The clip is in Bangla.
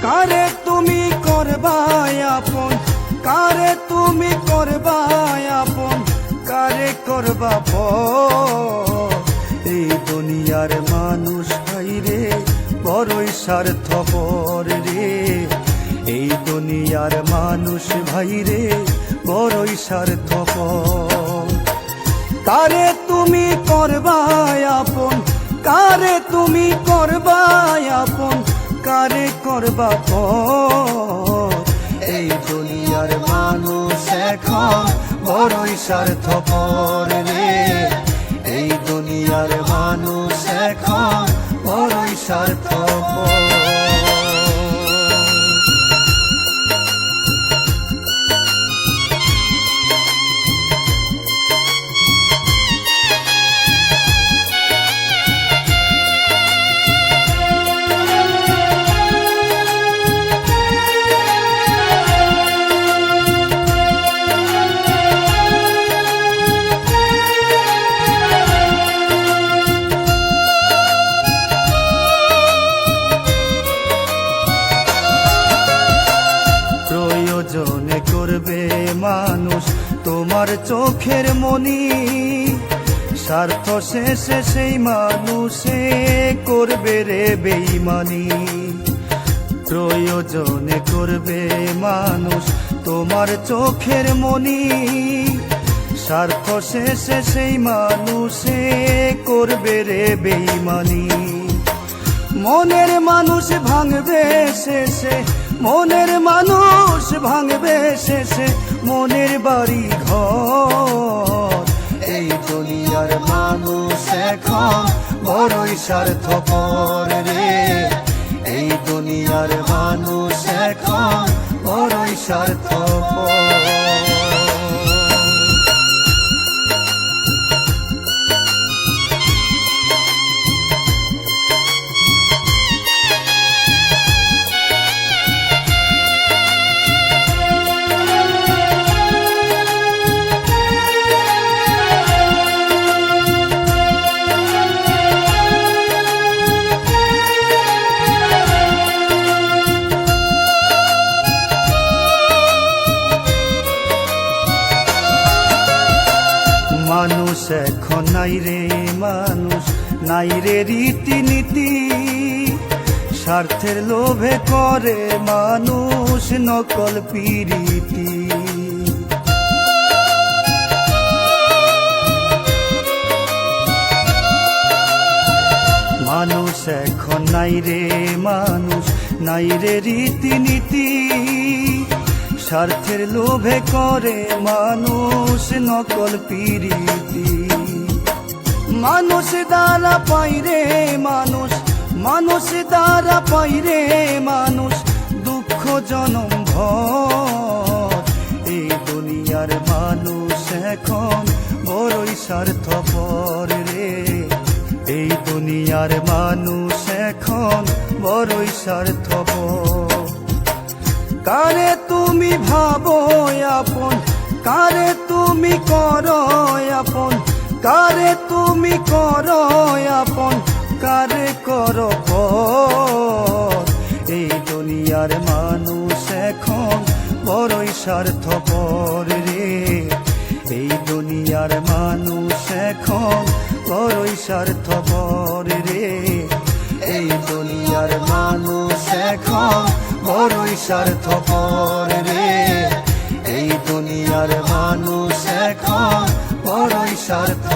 কারে তুমি করবাই আপন, কারে তুমি করবাই আপন, কারে করবা পর। এই দুনিয়ার মানুষ ভাইরে বড়ই স্বার্থপর রে, এই দুনিয়ার মানুষ ভাইরে বড়ই স্বার্থপর। কারে তুমি করবাই আপন, কারে তুমি করবাই আপন, কারে করবা পর। এই দুনিয়ার মানুষ এখন বড়ই স্বার্থপর রে, এই দুনিয়ার মানুষ এখন বড়ই স্বার্থপর। প্রয়োজনে করবে মানুষ তোমার চোখের মনি, স্বার্থ শেষে সেই মানুষে করবে রে বেঈমানি। প্রয়োজনে করবে মানুষ তোমার চোখের মনি, স্বার্থ শেষে সেই মানুষে করবে রে বেঈমানি। মনের মানুষ ভাঙবে শেষে, মনের মানুষ ভাঙবে শেষে মনের বাড়ি ঘর। এই দুনিয়ার মানুষ এখন বড়ই স্বার্থপর রে, এই দুনিয়ার মানুষ এখন বড়ই স্বার্থপর। মানুষ এখন নাই রে মানুষ, নাই রে রীতিনীতি, স্বার্থের লোভে করে মানুষ নকল পিরিতি। মানুষ এখন নাই রে মানুষ, নাই রে রীতিনীতি, স্বার্থের লোভে করে মানুষ নকল পিরিতি। মানুষ দ্বারা পাইরে মানুষ, মানুষ দ্বারা পাইরে মানুষ দুঃখ জনম ভর। এই দুনিয়ার মানুষ এখন বড়ই স্বার্থপর রে, এই দুনিয়ার মানুষ এখন বড়ই স্বার্থপর। কারে তুমি ভাবো আপন, কারে তুমি করো আপন, কারে তুমি করো আপন, কারে করো পর। এই দুনিয়ার মানুষ এখন বড়ই স্বার্থপর রে, এই দুনিয়ার মানুষ এখন বড়ই স্বার্থপর রে, এই দুনিয়ার মানুষ এখন বড়ই স্বার্থপর রে, এই দুনিয়ার মানুষ এখন বড়ই স্বার্থ